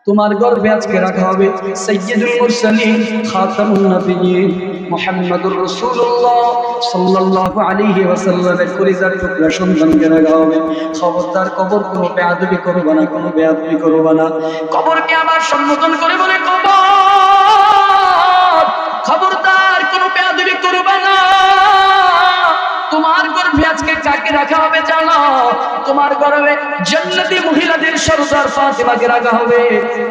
তোমার গর্ভে আজকে রাখা হবে সাইয়্যিদুল মুরসালিন খাতামুন নবিয়্যিন মুহাম্মদুর রাসূলুল্লাহ সাল্লাল্লাহু আলাইহি ওয়াসাল্লামের কলিজার টুকরা সন্তানকে রাখা হবে। খবরদার কবর কোনো বেয়াদবি করবে না, কোনো বেয়াদবি করবে না। কবরকে আবার সম্বোধন করে বলে কবর, খবরদার কোনো বেয়াদবি করবে না। তোমার গর্ভে আজকে কাকে রাখা হবে জানো? তোমার গর্ভে জান্নাতি মহিলাদের সরদার ফাতিমাকে রাখা হবে।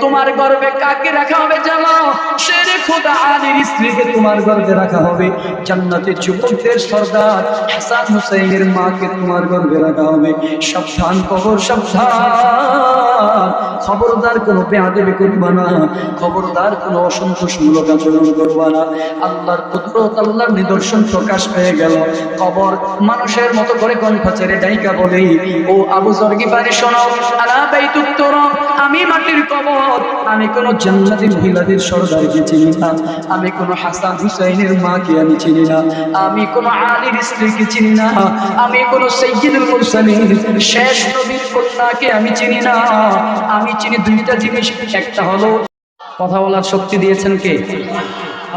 তোমার গর্ভে কাকে রাখা হবে জানো? শেরে খোদা আলীর স্ত্রীকে তোমার গর্ভে রাখা হবে। জান্নাতের যুবকদের সরদার হাসান হুসাইনের মাকে তোমার গর্ভে রাখা হবে। সাবধান কবর, সাবধান। খবরদার কোনো বেয়াদবি করবা না, খবরদার কোনো অসন্তোষমূলক আচরণ করবা না। আল্লাহর কুদরত, আল্লাহর নিদর্শন প্রকাশ পেয়ে গেল। কবর মানুষের মতো করে কণ্ঠ ছেড়ে ডাইকা বলেই, ও আবু যর গিফারি শোনো, আলা বাইতুত তুরাব, আমি মাটির কবর। আমি কোন জান্নাতি মহিলাদের সরদারকে চিনি না, আমি কোন হাসান হুসাইনের মাকে আমি চিনি না, আমি কোন আলীর স্ত্রীকে চিনি না, আমি কোন সাইয়্যিদুল মুরসালিন শেষ নবীর কন্যাকে আমি চিনি না। আমি চিনি দুইটা জিনিস, একটা হলো কথা বলার শক্তি দিয়েছেন কে?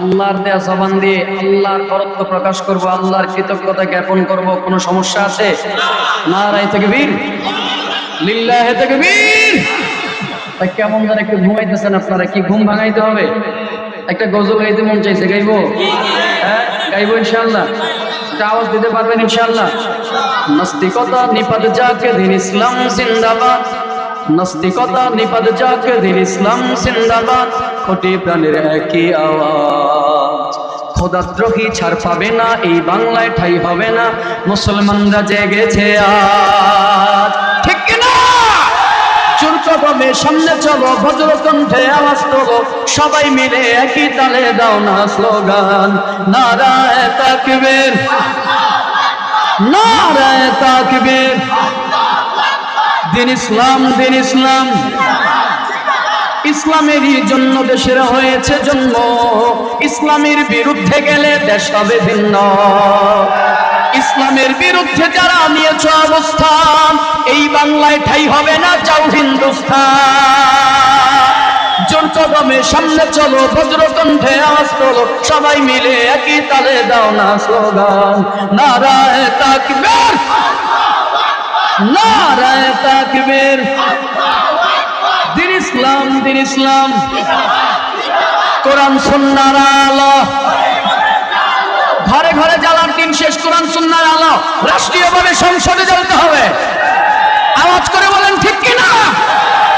আল্লাহর দেয়া জবান দিয়ে আল্লাহর বরত্ব প্রকাশ করব, আল্লাহর কৃতজ্ঞতা জ্ঞাপন করব। কোনো সমস্যা আছে? নারায়ে তাকবীর, লিল্লাহি তাকবীর। তাই কেমন যেন একটু ঘুমাইতেছেন আপনারা, কি ঘুম ভাঙাইতে হবে? একটা গজল গাইতে মন চাইছে, গাইবো? হ্যাঁ গাইবো ইনশাআল্লাহ। একটা আওয়াজ দিতে পারবেন ইনশাআল্লাহ? নাস্তিকতা নিপাত যাকে দিন ইসলাম জিন্দাবাদ, নাস্তিকতা নিপাত যাকে দিন ইসলাম জিন্দাবাদ, কোটি প্রাণের একই আওয়াজ। খোদাদ্রোহী ছাড় পাবে না, এই বাংলায় ঠাই হবে না, মুসলমানরা জেগেছে আজ। ঠিক কিনা? চোর কদমে সামনে চলো, বজ্রকণ্ঠে আওয়াজ তোলো, সবাই মিলে একই তালে দাও না স্লোগান, নারায়ে তাকবীর, নারায়ে তাকবীর। দিন ইসলাম, দিন ইসলাম, ইসলামেরই জন্য দেশের হয়েছে জন্ম, ইসলামের বিরুদ্ধে গেলে দেশ হবে ভিন্ন। ইসলামের বিরুদ্ধে যারা নিয়েছে অবস্থান, এই বাংলায় ঠাই হবে না, যাও হিন্দুস্তান। জোর কদমে সামনে চলো, বজ্রকণ্ঠে আওয়াজ তোলো, সবাই মিলে একই তালে দাও না স্লোগান, নারায়ে তাকবীর, নারায়ে তাকবীর। দিন ইসলাম, দিন ইসলাম, কোরআন সুন্নাহর আলো, ঘরে ঘরে জ্বালার দিন শেষ, কোরআন সুন্নাহর আলো রাষ্ট্রীয়ভাবে সংসদে জ্বলতে হবে। আওয়াজ করে বলেন ঠিক কিনা?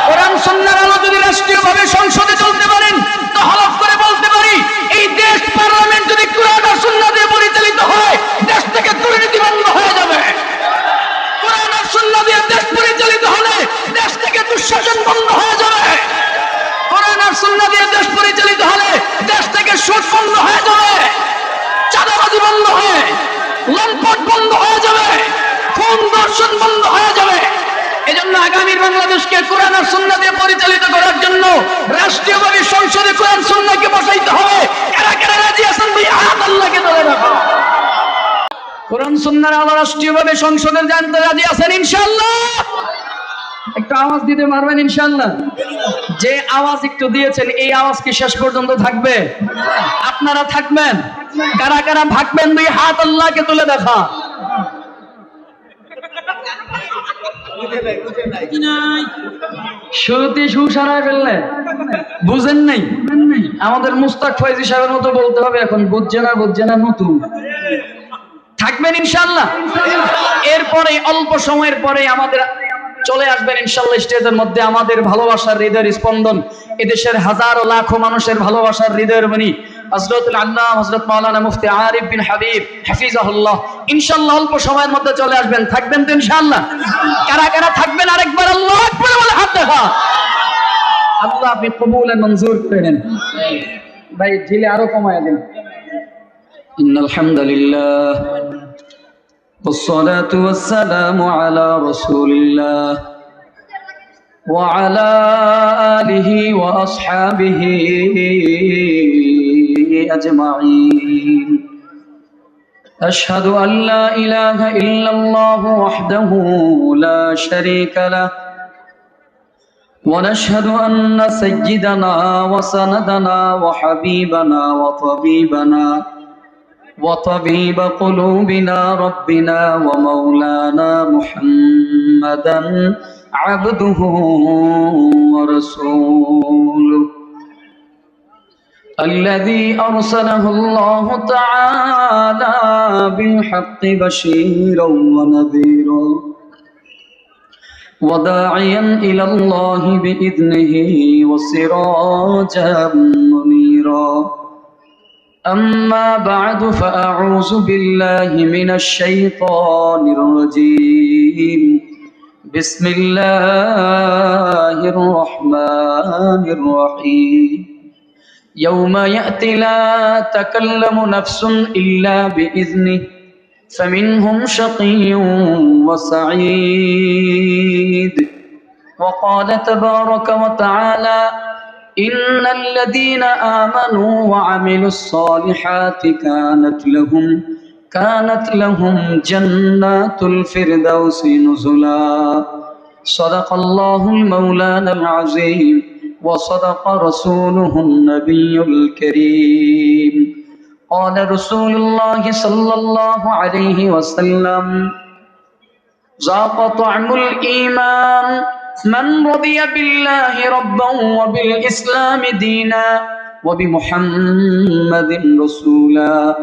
কোরআন সুন্নাহর আলো যদি রাষ্ট্রীয়ভাবে সংসদে চলতে পারেন, তো হলফ করে বলতে পারি, এই দেশ পার্লামেন্ট যদি কোরআন আর সুন্নাহ দিয়ে পরিচালিত হয়, দেশ থেকে দুর্নীতি বন্ধ হয়ে যাবে। কোরআন আর সুন্নাহ দিয়ে দেশ পরিচালিত হলে দেশ থেকে দুঃশাসন বন্ধ হয়ে যাবে। কোরআন আর সুন্নাহ দিয়ে দেশ পরিচালিত হলে দেশ থেকে সুদ বন্ধ হয়ে যাবে, চাঁদাবাজি বন্ধ হয়ে, লম্পট বন্ধ হয়ে যাবে, খুন ধর্ষণ বন্ধ হয়ে যাবে। এজন্য আগামীর বাংলাদেশকে কোরআন আর সুন্নাহ দিয়ে পরিচালিত করার জন্য রাষ্ট্রীয়ভাবে সংসদে কোরআন সুন্নাহকে বসাইতে হবে। কারা কারা রাজি আছেন? দুই হাত আল্লাহকে ধরে রাখো। কোরআন সুন্নাহর আলো রাষ্ট্রীয়ভাবে সংসদে জানতে রাজি আছেন ইনশাআল্লাহ? একটা আওয়াজ দিতে পারবেন ইনশাআল্লাহ? যে আওয়াজ একটু দিয়েছেন, এই আওয়াজ কি শেষ পর্যন্ত থাকবে? আপনারা থাকবেন? কারা কারা থাকবেন? দুই হাত আল্লাহকে তুলে দেখা। শুরুতে সুসারায় ফেললেন, বুঝেন নাই? আমাদের মুস্তাক ফয়জি সাহেবের মতো বলতে হবে এখন, বুঝছে না, বুঝছে না, নতুন। থাকবেন ইনশাআল্লাহ? এরপরে অল্প সময়ের পরে আমাদের চলে আসবেন ইনশাআল্লাহ স্টেজের মধ্যে আমাদের ভালোবাসার হৃদয়ের স্পন্দন, এদেশের হাজারো লাখো মানুষের ভালোবাসার হৃদয়ের মনি হযরতুল আল্লাহ হযরত মাওলানা মুফতি আরিফ বিন হাবিব হাফিজাহুল্লাহ ইনশাআল্লাহ অল্প সময়ের মধ্যে চলে আসবেন। থাকবেন তো ইনশাআল্লাহ? কারা কারা থাকবেন আরেকবার আল্লাহু আকবার বলে হাত দেখা। আল্লাহ আপনি কবুল আর মঞ্জুর করে নেন। ভাই ঝিলে আরো কমায় দেন। ইন্নাল হামদুলিল্লাহ والصلاة والسلام على رسول الله وعلى آله وأصحابه أجمعين أشهد أن لا إله إلا الله وحده لا شريك له ونشهد أن سيدنا وسندنا وحبيبنا وطبيب قلوبنا ربنا ومولانا محمدا عبده ورسوله الذي أرسله الله تعالى بالحق بشيرا ونذيرا وداعيا إلى الله بإذنه وسراجا منيرا أما بعد فأعوذ بالله من الشيطان الرجيم بسم الله الرحمن الرحيم يوم يأتي لا تكلم نفس إلا بإذنه فمنهم شقي وسعيد وقال تبارك وتعالى إن الذين آمنوا وعملوا الصالحات كانت لهم جنات الفردوس نزلا صدق الله المولانا العظيم وصدق رسوله النبي الكريم قال رسول الله صلى الله عليه وسلم ذاق طعم الإيمان من رضي بالله ربا وبالإسلام دينا وبمحمد رسولا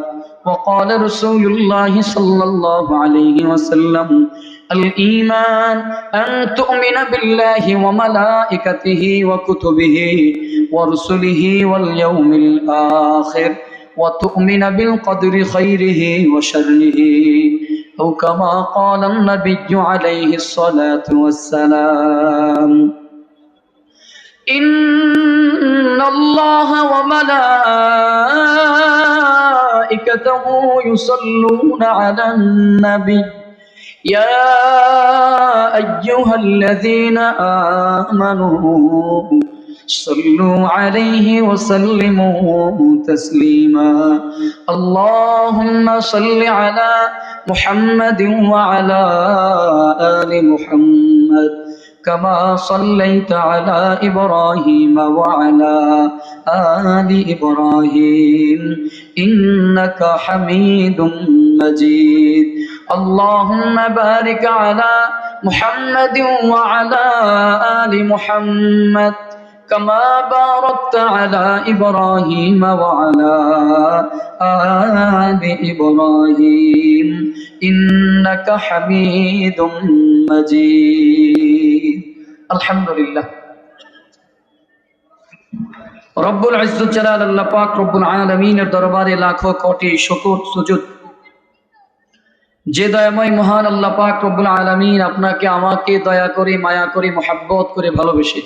وقال رسول الله صلى الله عليه وسلم الإيمان أن تؤمن بالله وملائكته وكتبه ورسله واليوم الآخر وتؤمن بالقدر خيره وشره أو كما قال النبي عليه الصلاة والسلام إن الله وملائكته يصلون على النبي يا أيها الذين آمنوا صلوا عليه وسلموا تسليما اللهم صل على محمد وعلى آل محمد كما صليت على إبراهيم وعلى آل إبراهيم إنك حميد مجيد اللهم بارك على محمد وعلى آل محمد كما باركت على إبراهيم وعلى آل إبراهيم إنك حميد مجيد الحمد لله রব্বুল ইজ্জত জালাল আল্লাহ পাক রব্বুল আলামিনের দরবারে লাখো কোটি শুকর সুজুদ যে দয়াময় মহান আল্লাহ পাক রব্বুল আলামিন আপনাকে আমাকে দয়া করে মায়া করে মোহাব্বত করে ভালোবেসে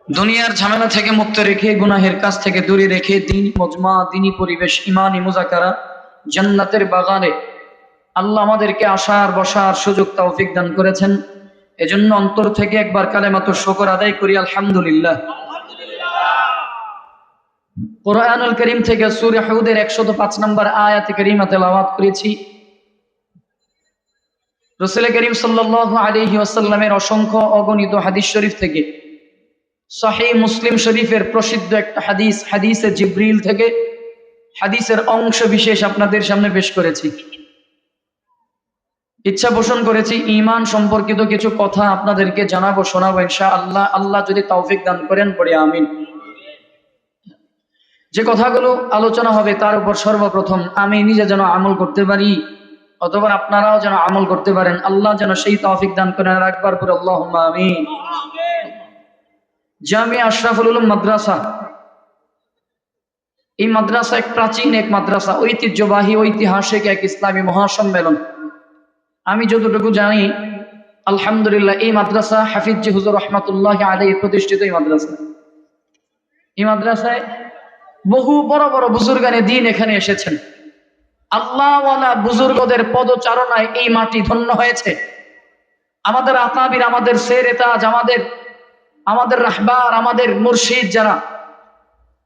দুনিয়ার ঝামেলা থেকে মুক্ত রেখে গুনাহের কাছ থেকে দূরে রেখে দ্বীন মজমা দ্বীনি পরিবেশ ইমানি মুজাকারা জান্নাতের বাগানে আল্লাহ আমাদেরকে আসার বসার সুযোগ তৌফিক দান করেছেন এজন্য অন্তর থেকে একবার কালেমাতু শুকর আদায় করি আলহামদুলিল্লাহ কুরআনুল কারীম থেকে সূরা হুদের 105 নম্বর আয়াতে কারীমা তেলাওয়াত করেছি রাসূল করিম সাল্লাল্লাহু আলাইহি ওয়াসাল্লামের অসংখ্য অগণিত হাদিস শরীফ থেকে সহিহ মুসলিম শরীফের প্রসিদ্ধ একটা হাদিস হাদিসে জিবরিল থেকে হাদিসের অংশ বিশেষ আপনাদের সামনে পেশ করেছি ইচ্ছা পোষণ করেছি ঈমান সম্পর্কিত কিছু কথা আপনাদেরকে জানাবো শোনাবো ইনশাআল্লাহ আল্লাহ যদি তৌফিক দান করেন পড়ে আমিন যে কথাগুলো আলোচনা হবে তার উপর সর্বপ্রথম আমি নিজে যেন আমল করতে পারি অথবা আপনারাও যেন আমল করতে পারেন আল্লাহ যেন সেই তৌফিক দান করেন আর একবার পড়ে আল্লাহুম্মা আমিন জামিয়া আশরাফুল উলুম মাদ্রাসা এই মাদ্রাসা এক প্রাচীন এক মাদ্রাসা ঐতিহ্যবাহী ঐতিহাসিক এক ইসলামী মহাসম্মেলন আমি যতটুকু জানি আলহামদুলিল্লাহ এই মাদ্রাসা হাফিজ জি হুজুর রহমাতুল্লাহি আলাইহি প্রতিষ্ঠিত এই মাদ্রাসায় বহু বড় বড় বুজুর্গানে দ্বীন এখানে এসেছেন আল্লাহওয়ালা বুজুর্গদের পদচারণায় এই মাটি ধন্য হয়েছে আমাদের আকাবির আমাদের সেরে তাজ আমাদের রাহবার আমাদের মুর্শিদ যারা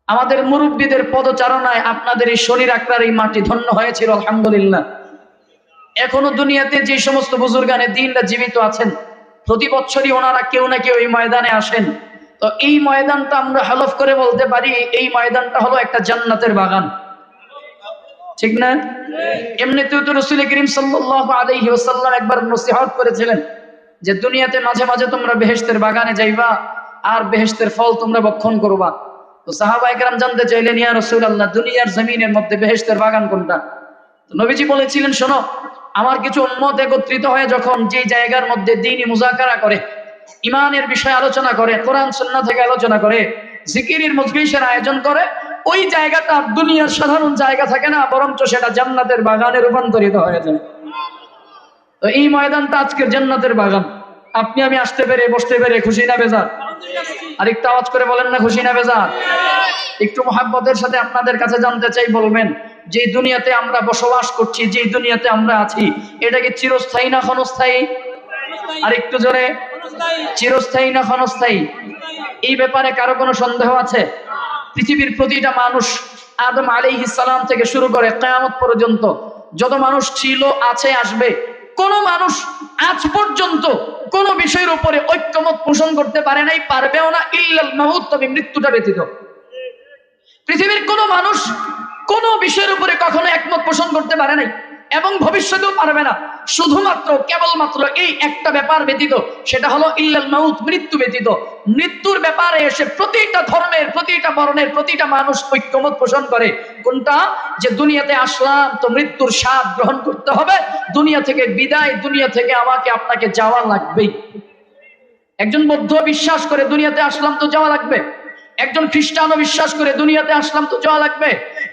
আমাদের মুরব্বীদের পদচারণায় আপনাদের এই শরীর আকরার এই মাটি ধন্য হয়েছিল আলহামদুলিল্লাহ এখনো দুনিয়াতে যে সমস্ত বুজুর্গানে দ্বীনরা জীবিত আছেন প্রতি বছরই ওনারা কেউ না কেউ এই ময়দানে আসেন। তো এই ময়দানটা আমরা হলফ করে বলতে পারি এই ময়দানটা হলো একটা জান্নাতের বাগান, ঠিক না? এমনিতেও তো রাসূল করিম সাল্লাল্লাহু আলাইহি ওয়াসাল্লাম একবার নসিহত করেছিলেন যে দুনিয়াতে মাঝে মাঝে তোমরা বেহেশতের বাগানে যাইবা আর বেহেশতের ফল তোমরা ভক্ষণ করবা। তো সাহাবায়ে কেরাম জানতে চাইলেন, ইয়া রাসূলুল্লাহ, দুনিয়ার জমিনের মধ্যে বেহেশতের বাগান কোনটা? তো নবীজি বলেছিলেন, শোনো, আমার কিছু উম্মত একত্রিত হয়ে যখন যে জায়গার মধ্যে দ্বীনি মুযাকারা করে, ইমানের বিষয়ে আলোচনা করে, কোরআন সুন্নাহ থেকে আলোচনা করে, জিকিরের মজলিসের আয়োজন করে, ওই জায়গাটা দুনিয়ার সাধারণ জায়গা থাকে না, বরঞ্চ সেটা জান্নাতের বাগানে রূপান্তরিত হয়ে যায়। তো এই ময়দানটা আজকের জান্নাতের বাগান। আপনি আমি আসতে পেরে বসতে পেরে খুশি না বেজার? আর একটু আওয়াজ করে বলেন না, খুশি না বেজার? একটু মহাব্বতের সাথে আপনাদের কাছে জানতে চাই, বলবেন যে দুনিয়াতে আমরা বসবাস করছি, যে দুনিয়াতে আমরা আছি, এটা কি চিরস্থায়ী না ক্ষণস্থায়ী? আর একটু জোরে, চিরস্থায়ী না ক্ষণস্থায়ী? এই ব্যাপারে কারো কোনো সন্দেহ আছে? পৃথিবীর প্রতিটা মানুষ আদম আলাইহিস সালাম থেকে শুরু করে কিয়ামত পর্যন্ত যত মানুষ ছিল, আছে, আসবে, কোন মানুষ আজ পর্যন্ত কোন বিষয়ের উপরে ঐক্যমত পোষণ করতে পারে নাই, পারবেও না, ইল্লাল মাউত, তবে মৃত্যুটা ব্যতীত। পৃথিবীর কোন মানুষ কোন বিষয়ের উপরে কখনো একমত পোষণ করতে পারে নাই এবং ভবিষ্যতেও পারবে না, শুধুমাত্র কেবলমাত্র এই একটা ব্যাপার ব্যতীত, সেটা হলো ইল্লাল মাউত, মৃত্যু ব্যতীত। মৃত্যুর ব্যাপারে এসে প্রতিটা ধর্মের, প্রতিটা বর্ণের, প্রতিটা মানুষ ঐক্যমত পোষণ করে। কোনটা? যে দুনিয়াতে আসলাম তো মৃত্যুর স্বাদ গ্রহণ করতে হবে, দুনিয়া থেকে বিদায়, দুনিয়া থেকে আমাকে আপনাকে যাওয়া লাগবেই। একজন বৌদ্ধ বিশ্বাস করে দুনিয়াতে আসলাম তো যাওয়া লাগবে, একজন খ্রিস্টানও বিশ্বাস করে দুনিয়াতে আসলাম তো যাওয়া লাগবে,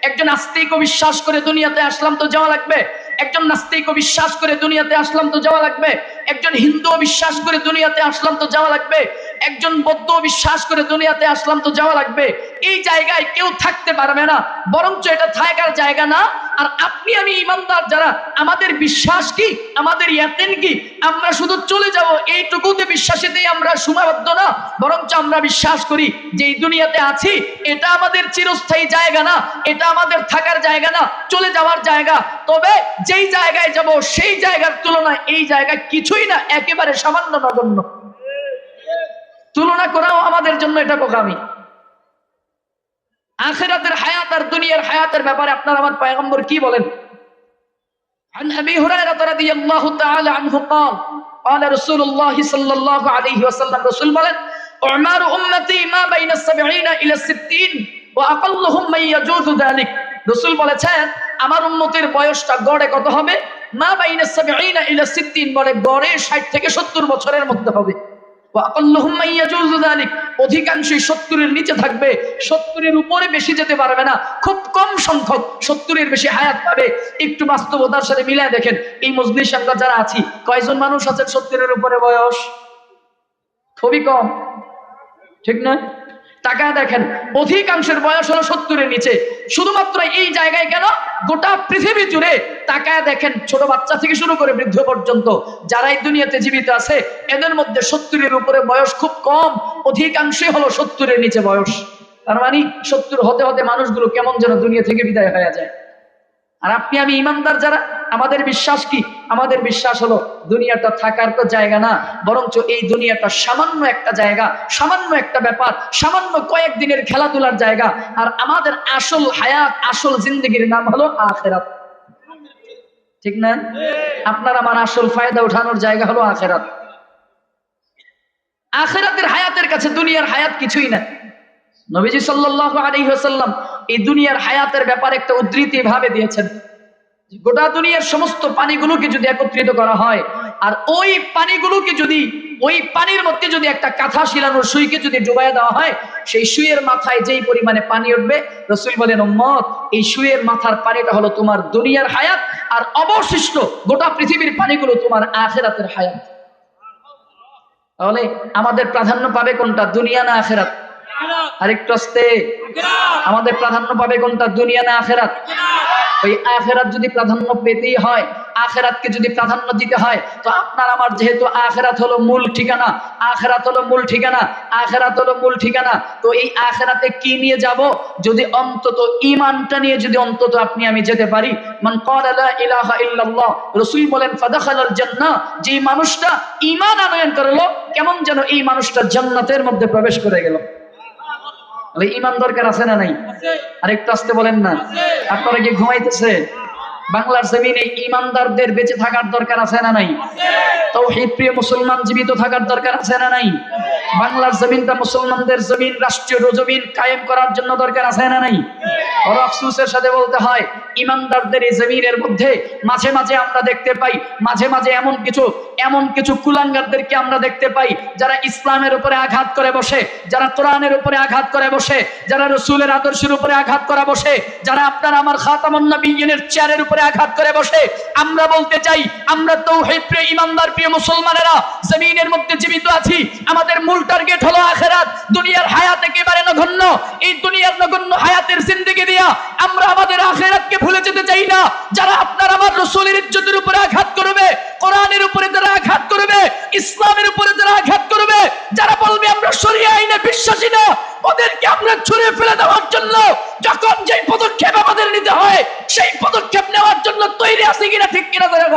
একজন আস্তিকও বিশ্বাস করে দুনিয়াতে আসলাম তো যাওয়া লাগবে, একজন নাস্তিকও বিশ্বাস করে দুনিয়াতে আসলাম তো যাওয়া লাগবে, একজন হিন্দুও বিশ্বাস করে দুনিয়াতে আসলাম তো যাওয়া লাগবে, একজন বৌদ্ধ বিশ্বাস করে দুনিয়াতে আসলাম তো যাওয়া লাগবে। এই জায়গায় কেউ থাকতে পারবে না, বরঞ্চ এটা থাকার জায়গা না। আর আপনি আমি ইমানদার যারা, আমাদের বিশ্বাস কি, আমাদের ইয়াকিন কি, আমরা শুধু চলে যাব এইটুকুতে বিশ্বাসীতেই আমরা সীমাবদ্ধ না, বরঞ্চ আমরা বিশ্বাস করি যে এই দুনিয়াতে আছি, এটা আমাদের চিরস্থায়ী জায়গা না, এটা আমাদের থাকার জায়গা না, চলে যাওয়ার জায়গা। তবে যেই জায়গায় যাব সেই জায়গার তুলনায় এই জায়গা কিছুই না, একেবারে সামান্য নগণ্য। তুলনা করাও আমাদের জন্য এটা বোকামি। আখিরাতের হায়াত আর দুনিয়ার হায়াতের ব্যাপারে আপনার আমার পয়গম্বর কি বলেন? عن أبي هريرة رضي الله تعالى عنه قال قال رسول الله صلى الله عليه وسلم, رسول বলেন, أعمار أمتي ما بين 70 إلى 60 وأقلهم من يجوز ذلك। রসুল বলেছেন আমার উম্মতের বয়সটা গড়ে কত হবে? মা বাইনা 70 ইলা 60, বলে গড়ে 60 থেকে 70 বছরের মধ্যে হবে। অধিকাংশই 70-এর নিচে থাকবে, 70-এর উপরে বেশি যেতে পারবে না, খুব কম সংখ্যক 70-এর বেশি হায়াত পাবে। একটু বাস্তবতার সাথে মিলায় দেখেন, এই মজলিসে আমরা যারা আছি, কয়জন মানুষ আছেন 70-এর উপরে বয়স? খুবই কম, ঠিক না? টাকা দেখেন, অধিকাংশের বয়স হলো 70-এর নিচে। শুধুমাত্র এই জায়গায় কেন, গোটা পৃথিবী জুড়ে তাকায় দেখেন, ছোট বাচ্চা থেকে শুরু করে বৃদ্ধ পর্যন্ত যারা এই দুনিয়াতে জীবিত আছে, এদের মধ্যে 70-এর উপরে বয়স খুব কম, অধিকাংশই হলো 70-এর নিচে বয়স। তার মানে 70 হতে হতে মানুষগুলো কেমন যেন দুনিয়া থেকে বিদায় হয়ে যায়। আর আপনি আমি ইমানদার যারা, আমাদের বিশ্বাস কি? আমাদের বিশ্বাস হলো দুনিয়াটা থাকার তো জায়গা না, বরঞ্চ এই দুনিয়াটা সামান্য একটা জায়গা, সামান্য একটা ব্যাপার, সামান্য কয়েকদিনের খেলাধুলার জায়গা। আর আমাদের আসল হায়াত, আসল জিন্দগির নাম হলো আখিরাত, ঠিক না? আপনার আমার আসল ফায়দা উঠানোর জায়গা হলো আখিরাত। আখিরাতের হায়াতের কাছে দুনিয়ার হায়াত কিছুই না। নবীজি সাল্লাল্লাহু আলাইহি ওয়াসাল্লাম এই দুনিয়ার হায়াতের ব্যাপারে একটা উদ্ধৃতি ভাবে দিয়েছেন, গোটা দুনিয়ার সমস্ত পানিগুলোকে যদি একত্রিত করা হয়, আর ওই পানিগুলোকে যদি, ওই পানির মধ্যে যদি একটা কাঁথা শিলানোর সুইকে যদি ডুবাইয়া দেওয়া হয়, সেই সুইয়ের মাথায় যেই পরিমাণে পানি উঠবে, রাসূল বলেন, উম্মত, এই সুইয়ের মাথার পানিটা হলো তোমার দুনিয়ার হায়াত, আর অবশিষ্ট গোটা পৃথিবীর পানিগুলো তোমার আখিরাতের হায়াত। তাহলে আমাদের প্রাধান্য পাবে কোনটা, দুনিয়া না আখিরাত? আরেকটু আস্তে, আমাদের প্রাধান্য পাবে কোনটা, দুনিয়া না আখিরাত? ওই আখিরাত যদি প্রাধান্য পেতেই হয়, আখিরাতকে যদি প্রাধান্য দিতে হয়, তো আপনার আমার যেহেতু আখিরাত হলো মূল ঠিকানা, আখিরাত হলো মূল ঠিকানা, আখিরাত হলো মূল ঠিকানা, তো এই আখিরাতে কি নিয়ে যাব? যদি অন্তত ঈমানটা নিয়ে যদি অন্তত আপনি আমি যেতে পারি। মান ক্বালা লা ইলাহা ইল্লাল্লাহ, রাসূল বলেন ফাদাখালাল জান্নাহ, যে মানুষটা ঈমান আনয়ন করলো, কেমন যেন এই মানুষটা জান্নাতের মধ্যে প্রবেশ করে গেল। তাহলে ঈমান দরকার আছে না নাই? আরেকটু আসতে বলেন না। আপনারা কি ঘুমাইতেছে? বাংলার জমিনে ঈমানদারদের বেঁচে থাকার দরকার আছে না নাই? তাওহীদ প্রিয় মুসলমান জীবিত থাকার দরকার আছে না নাই? বাংলার জমিনটা মুসলমানদের জমিন, রাষ্ট্রীয় জমিন কায়েম করার জন্য দরকার আছে না নাই? বড় আফসোসের সাথে বলতে হয়, ঈমানদারদের এই জমিনের মধ্যে মাঝে মাঝে আমরা দেখতে পাই, মাঝে মাঝে এমন কিছু কুলাঙ্গারদেরকে আমরা দেখতে পাই, যারা ইসলামের উপরে আঘাত করে বসে, যারা কোরআনের উপরে আঘাত করে বসে, যারা রাসূলের আদর্শের উপরে আঘাত করে বসে, যারা আপনার আমার খাতামুন নবিয়্যিনের চেয়ারের উপরে আঘাত করে বসে। আমরা বলতে চাই, আমরা তাওহীদ প্রিয় ঈমানদার প্রিয় মুসলমানেরা জমিনের মধ্যে জীবিত আছি, আমাদের মূল টার্গেট হলো আখিরাত। দুনিয়ার হায়াত একেবারে নগণ্য, এই দুনিয়ার নগণ্য হায়াতের জিন্দেগি দিয়া আমরা আমাদের আখিরাতকে ভুলে যেতে চাই না। যারা আপনার আমার রাসূলের ইজ্জতের উপরে আঘাত করবে, কোরআনের উপরে যারা আঘাত করবে, ইসলামের উপরে যারা আঘাত করবে, যারা বলবে আমরা শরিয়া আইনে বিশ্বাসী না, ওদেরকে আমরা ছুঁড়ে ফেলে দেওয়ার জন্য যখন যেই পদক্ষেপ আমাদের নিতে হয়, সেই পদক্ষেপ নেওয়ার জন্য তৈরি আছি কিনা, ঠিক কিনা জানেন?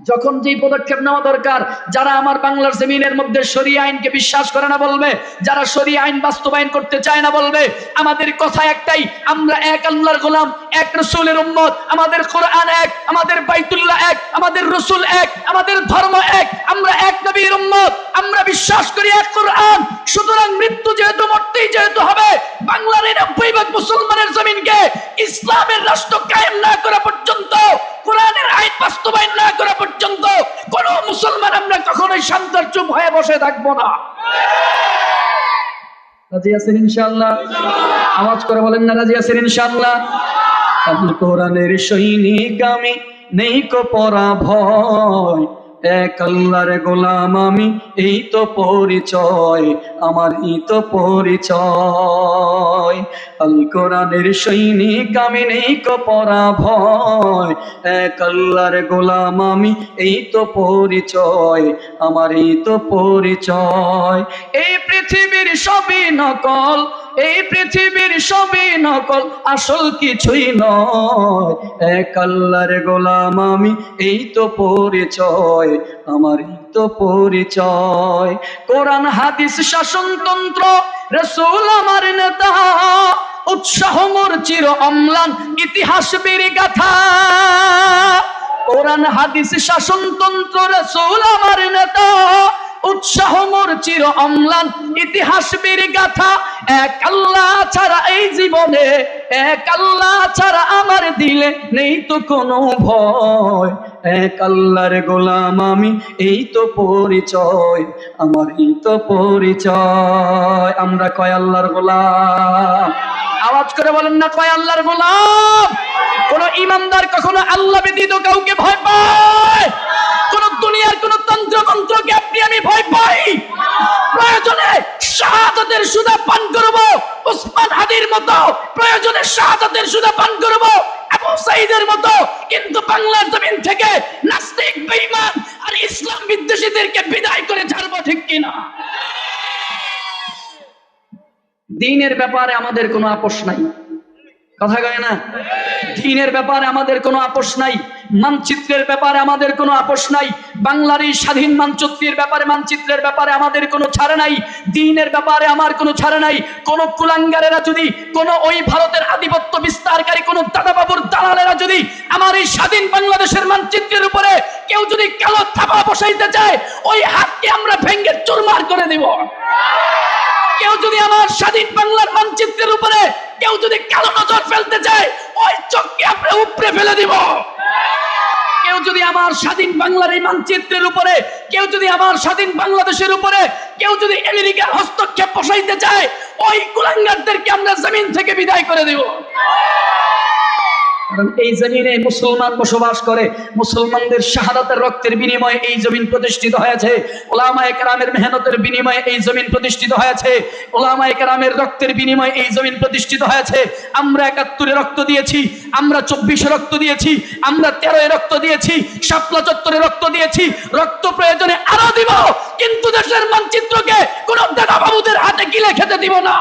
যখন যেই পদক্ষেপ নেওয়া দরকার, যারা আমার বাংলার জমিনের মধ্যে শরিয়া আইনকে বিশ্বাস করে না বলবে, যারা শরিয়া আইন বাস্তবায়ন করতে চায় না বলবে, আমাদের কথা একটাই, আমরা এক আল্লাহর গোলাম, এক রাসূলের উম্মত, আমাদের কোরআন এক, আমাদের বাইতুল্লাহ এক, আমাদের রাসূল এক, আমাদের ধর্ম এক, আমরা এক নবীর উম্মত, আমরা বিশ্বাস করি এক কোরআন। সুতরাং মৃত্যু যেহেতু মরতেই যেহেতু হবে, বাংলার ৯০% মুসলমানের জমিনকে ইসলামের রাষ্ট্র কায়েম না করা পর্যন্ত, কোরআনের আইন বাস্তবায়ন না করা পর্যন্ত কোন মুসলমান আমরা কখনোই শান্ত চুপ হয়ে বসে থাকবো না। রাজি আছেন ইনশাআল্লাহ? আওয়াজ করে বলেন না, রাজি আছেন ইনশাআল্লাহ? আল কোরআনের সৈনিক আমি, নেই কো পরাভয়, এক আল্লাহর গোলাম আমি, এই তো পরিচয় আমার, এই তো পরিচয়। আল কোরআনের সৈনিক আমি, নেই কো পরাভয়, এক আল্লাহর গোলাম আমি, এই তো পরিচয় আমার, এই তো পরিচয়। এই পৃথিবীর সবই নকল, এই পৃথিবীর সবই নকল, আসল কিছুই নয়, এক আল্লাহর গোলাম আমি, এই তো পরিচয় আমার, এই তো পরিচয়। কোরআন হাদিস শাসনতন্ত্র, রাসূল আমার নেতা, উৎসাহ মোর চির অম্লান, ইতিহাস বীর গাথা। কোরআন হাদিস শাসনতন্ত্র, রাসূল আমার নেতা, উৎসাহ মোর চির অম্লান, ইতিহাস বীর গাথা। এক আল্লাহ ছাড়া এই জীবনে, এক আল্লাহ ছাড়া আমার দিলে নেই তো কোনো ভয়, এক আল্লাহর গোলাম আমি, এই তো পরিচয় আমার, এই তো পরিচয়। আমরা কয় আল্লাহর গোলাম? আওয়াজ করে বলেন না, কয় আল্লাহর গোলাম? কোন ঈমানদার কখনো আল্লাহ ব্যতীত কাউকে ভয় পায়? কোন দুনিয়ার কোন তন্ত্র মন্ত্রকে আপনি আমি ভয় পাই? প্রয়োজনে শাহাদাতের সুধা পান করব উসমান হাদির মতো, প্রয়োজনে শাহাদাতের সুধা পান করব আবু সাঈদের মতো, কিন্তু বাংলার জমিন থেকে নাস্তিক, বেঈমান আর ইসলাম বিদ্বেষীদেরকে বিদায় করে ছাড়বো, ঠিক কিনা? দ্বীনের ব্যাপারে আমাদের কোনো আপোষ নাই, কথা কয় না? দ্বীনের ব্যাপারে আমাদের কোনো আপোষ নাই, মানচিত্রের ব্যাপারে আমাদের কোনো আপোষ নাই, বাংলার এই স্বাধীন মানচিত্রের ব্যাপারে আমাদের কোনো ছাড় নাই, দ্বীনের ব্যাপারে আমার কোনো ছাড় নাই। কোন কুলাঙ্গারেরা যদি, কোন ওই ভারতের আধিপত্য বিস্তারকারী কোন দাদাবাবুর দালালেরা যদি আমার এই স্বাধীন বাংলাদেশের মানচিত্রের উপরে কেউ যদি কালো থাবা বসাইতে চায়, ওই হাতকে আমরা ভেঙে চুরমার করে দেব। কেউ যদি আমার স্বাধীন বাংলার মানচিত্রের উপরে কেউ যদি কালো নজর ফেলতে চায়, ওই চোখকে আমরা উপড়ে ফেলে দিব। কেউ যদি আমার স্বাধীন বাংলার এই মানচিত্রের উপরে, কেউ যদি আমার স্বাধীন বাংলাদেশের উপরে কেউ যদি আমেরিকার হস্তক্ষেপ বসাইতে চায়, ওই কুলাঙ্গারদেরকে আমরা জমিন থেকে বিদায় করে দেব। কারণ এই জমিনে মুসলমান বসবাস করে, মুসলমানদের শাহাদাতের রক্তের বিনিময়ে এই জমিন প্রতিষ্ঠিত হয়েছে, উলামায়ে কেরামের মেহনতের বিনিময়ে এই জমিন প্রতিষ্ঠিত হয়েছে, উলামায়ে কেরামের রক্তের বিনিময়ে এই জমিন প্রতিষ্ঠিত হয়েছে। আমরা ৭১-এ রক্ত দিয়েছি, আমরা ২৪-এ রক্ত দিয়েছি, আমরা ১৩-এ রক্ত দিয়েছি, শাপলা চত্বরে রক্ত দিয়েছি, রক্ত প্রয়োজনে আরো দিব, কিন্তু দেশের মানচিত্রকে কোন দাদা বাবুদের হাতে গিলে খেতে দিব না,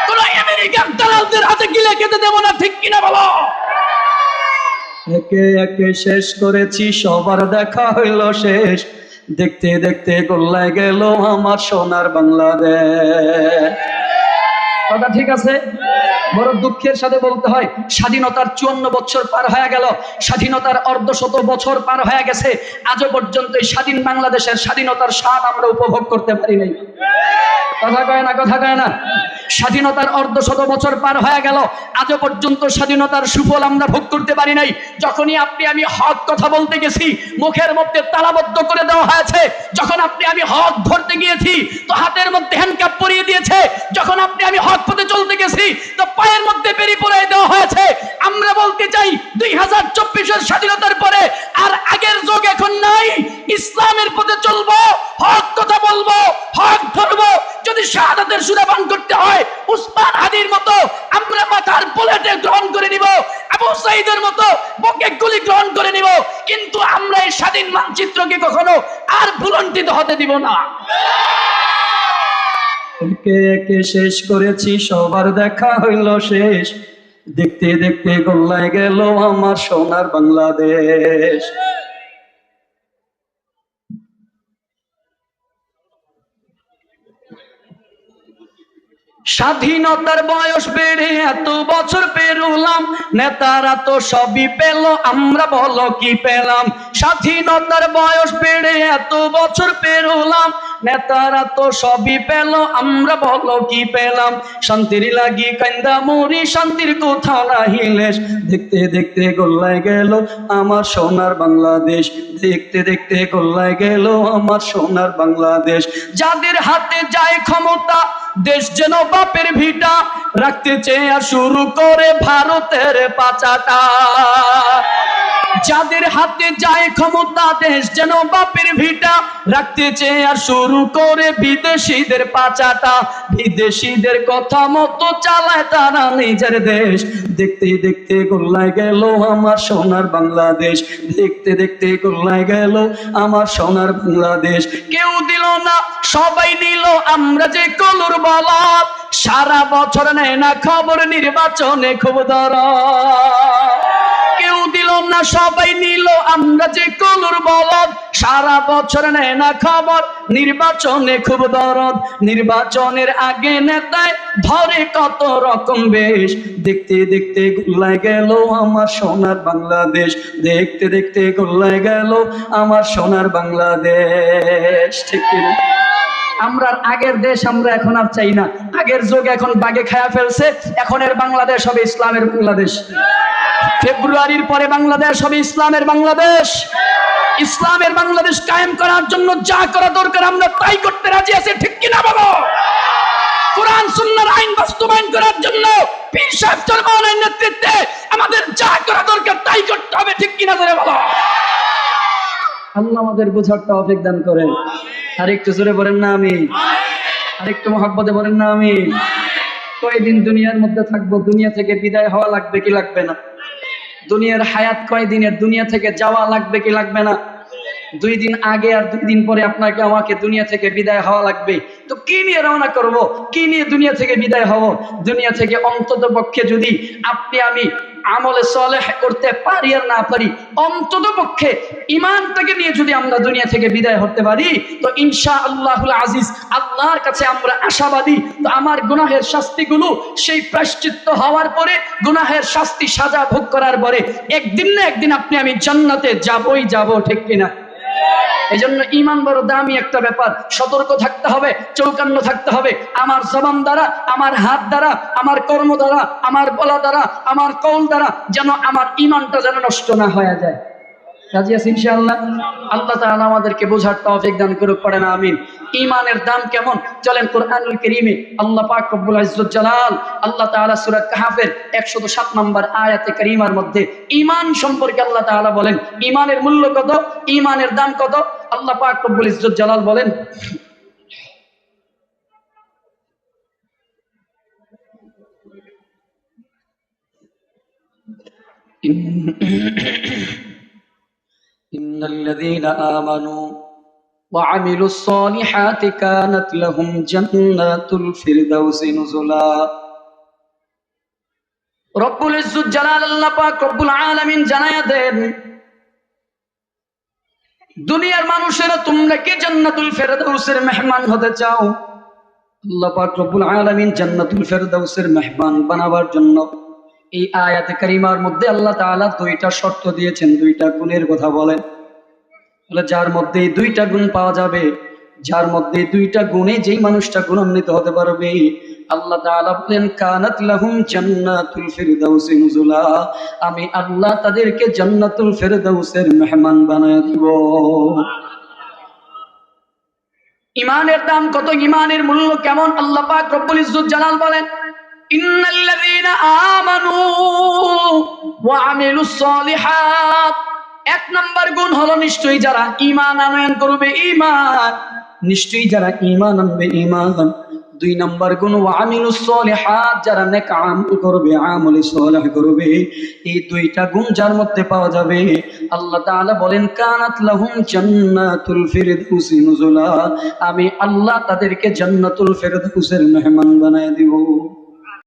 কোন আমেরিকান দালালদের হাতে গিলে খেতে দেব না, ঠিক কিনা বলো? একে একে শেষ করেছি, সবার দেখা হইল শেষ, দেখতে দেখতে গোল্লায় গেল আমার সোনার বাংলাদেশ। কথা ঠিক আছে? বড় দুঃখের সাথে বলতে হয়, স্বাধীনতার ৫৪ বছর পার হয়ে গেল, স্বাধীনতার অর্ধশত বছর পার হয়ে গেছে, আজও পর্যন্ত এই স্বাধীন বাংলাদেশের স্বাধীনতার স্বাদ আমরা উপভোগ করতে পারি নাই। কথা কয় না, কথা কয় না? স্বাধীনতার অর্ধশত বছর পার হয়ে গেল, আজও পর্যন্ত স্বাধীনতার সুফল আমরা ভোগ করতে পারি নাই। যখনই আপনি আমি হক কথা বলতে গেছি, মুখের মধ্যে তালাবদ্ধ করে দেওয়া হয়েছে। যখন আপনি আমি হক ধরতে গিয়েছি, তো হাতের মধ্যে হ্যান্ডকাপ পরিয়ে দিয়েছে। যখন আপনি আমি হক পথে চলতে গেছি, তো পায়ের মধ্যে বেরি পরিয়ে দেওয়া হয়েছে। আমরা বলতে চাই, ২০২৪-এর স্বাধীনতার পরে আর আগের যুগ এখন নাই। ইসলামের পথে চলবো, হক কথা বলবো, হক ধরবো। যদি শাহাদাতের সুরাপান করতে হয়, উসমান হাদির মতো আমরা মাথার বুলেটে গ্রহণ করে নিব, আবু সাঈদের মতো বুকে গুলি গ্রহণ করে নিব, কিন্তু আমরা এই স্বাধীন মানচিত্রকে কখনো আর ভুলন্টিত হতে দিব না। একে একে শেষ করেছি, সবার দেখা হইল শেষ, দেখতে দেখতে গোল্লায় গেল আমার সোনার বাংলাদেশ। স্বাধীনতার বয়স বেড়ে এত বছর পেরুলাম, নেতারা তো সবই পেল, আমরা বলো কি পেলাম? স্বাধীনতার বয়স বেড়ে এত বছর পেরুলাম, নেতারা তো সবই পেল, আমরা বলো কি পেলাম? শান্তির লাগি কান্দা মরি, শান্তির কোথাও নাহি লেশ, দেখতে দেখতে গোল্লায় গেল আমার সোনার বাংলাদেশ, দেখতে দেখতে গোল্লায় গেল আমার সোনার বাংলাদেশ। যাদের হাতে যায় ক্ষমতা, দেশ যেন বাপের ভিটা, রাখতে চেয়ে শুরু করে ভারতের পাচাটা। যাদের হাতে যায় ক্ষমতা, দেশ যেন বাপের ভিটা, রাখতে চেয়ে শুরু করে বিদেশিদের পাচাটা। বিদেশিদের কথা মতো চালায় তারা নিজের দেশ, দেখতে দেখতে গোল্লায় গেল আমার সোনার বাংলাদেশ, দেখতে দেখতে গোল্লায় গেল আমার সোনার বাংলাদেশ। কেউ দিল না, সবাই নিল, আমরা যে কলুর বলদ, সারা বছর নেয় না খবর, নির্বাচনে খুব দরদ। কেউ দিল না, সবাই নিল, আমরা যে কলুর বলদ, সারা বছর নেয় না খবর, নির্বাচনে খুব দরদ। নির্বাচনের আগে নেতায় ধরে কত রকম বেশ, দেখতে দেখতে গোল্লায় গেল আমার সোনার বাংলাদেশ, দেখতে দেখতে গোল্লায় গেল আমার সোনার বাংলাদেশ। ঠিক কিনা? আমরা আগের দেশ আমরা এখন আর চাই না। আগের যুগ এখন বাগে খায়া ফেলছে, এখনের বাংলাদেশ হবে ইসলামের বাংলাদেশ। ফেব্রুয়ারির পরে বাংলাদেশ হবে ইসলামের বাংলাদেশ। ইসলামের বাংলাদেশ কায়েম করার জন্য যা করা দরকার আমরা তাই করতে রাজি আছি, ঠিক কিনা বলো? কোরআন সুন্নাহর আইন বাস্তবায়ন করার জন্য পীর সাহেব চরমনের নেতৃত্বে আমাদের যা করা দরকার তাই করতে হবে, ঠিক কিনা জোরে বলো? আল্লাহ আমাদের বোঝার তৌফিক দান করেন। আর একটু জোরে বলেন না আমিন? আর একটু মহব্বতে বলেন না আমিন? কয়দিন দুনিয়ার মধ্যে থাকবো, দুনিয়া থেকে বিদায় হওয়া লাগবে কি লাগবে না? দুনিয়ার হায়াত কয়দিনের, দুনিয়া থেকে যাওয়া লাগবে কি লাগবে না? 2 দিন আগে আর 2 দিন পরে আপনাকে আমাকে দুনিয়া থেকে বিদায় হওয়া লাগবে। তো কি নিয়ে রওনা করব, কি নিয়ে দুনিয়া থেকে বিদায় হব? দুনিয়া থেকে অন্তত পক্ষে যদি আপনি আমি আমলে সালেহ করতে পারি আর না পারি, অন্তত পক্ষে ঈমানটাকে নিয়ে যদি আমরা দুনিয়া থেকে বিদায় হতে পারি, তো ইনশাআল্লাহুল আজিজ আল্লাহর কাছে আমরা আশাবাদী। তো আমার গুনাহের শাস্তিগুলো সেই প্রায়শ্চিত্ত হওয়ার পরে, গুনাহের শাস্তি সাজা ভোগ করার পরে একদিন না একদিন আপনি আমি জান্নাতে যাবই যাব, ঠিক কিনা? এই জন্য ঈমান বড় দামি একটা ব্যাপার। সতর্ক থাকতে হবে, চৌকান্ন থাকতে হবে। আমার জবান দ্বারা, আমার হাত দ্বারা, আমার কর্ম দ্বারা, আমার বলা দ্বারা, আমার কওল দ্বারা যেন আমার ঈমানটা যেন নষ্ট না হয়ে যায়। রাজি আছি ইনশাআল্লাহ। আল্লাহ তাআলা আমাদেরকে বোঝার তৌফিক দান করুক, পড়েন আমিন। ঈমানের দাম কেমন চলেন কোরআনুল কারীমে আল্লাহ পাক রব্বুল ইজ্জত জালাল আল্লাহ তাআলা সূরা কাহফের 107 নম্বর আয়াতে কারীমার মধ্যে ঈমান সম্পর্কে আল্লাহ তাআলা বলেন, ঈমানের মূল্য কত, ঈমানের দাম কত। আল্লাহ পাক রব্বুল ইজ্জত জালাল বলেন, ইন্নাল্লাযীনা আমানু وعملوا الصالحات كانت لهم جنات الفردوس نزلا। রব্বুল ইজ্জত জালাল আল্লাহ পাক রব্বুল আলামিন জানায়া দেন, দুনিয়ার মানুষেরা তোমরা কি জান্নাতুল ফেরদাউসের মেহমান হতে চাও? আল্লাহ পাক রব্বুল আলামিন জান্নাতুল ফেরদাউসের মেহমান বানাবার জন্য এই আয়াতে কারিমার মধ্যে আল্লাহ তাআলা দুইটা শর্ত দিয়েছেন, দুইটা গুণের কথা বলেন। যার মধ্যে দুইটা গুণ পাওয়া যাবে, যার মধ্যে দুইটা গুণে যেই মানুষটা গুণান্বিত হতে পারবে, আল্লাহ তাআলা বলেন কানাত লাহুম জান্নাতুল ফিরদাউসি নুজুলা, আমি আল্লাহ তাদেরকে জান্নাতুল ফিরদাউসের মেহমান বানায় দিব। ঈমানের দাম কত, ঈমানের মূল্য কেমন? আল্লাহ পাক রব্বুল ইজ্জত জালাল বলেন, ইন্নাল্লাযীনা আমানু ওয়া আমিলুস সালিহাত। এক নাম্বার গুণ হলো নিশ্চয়ই যারা ঈমান আনয়ন করবে, ঈমান, নিশ্চয়ই যারা ঈমান আনবে, ঈমান। দুই নাম্বার গুণ ওয়া আমিলুস সালিহাত, যারা নেক আমল করবে, আমলে সালেহ করবে। এই দুইটা গুণ যার মধ্যে পাওয়া যাবে, আল্লাহ তাআলা বলেন কানাত লাহুম জান্নাতুল ফিরদাউসি নুজুলা, আমি আল্লাহ তাদেরকে জান্নাতুল ফিরদাউসের মেহমান বানায় দিব।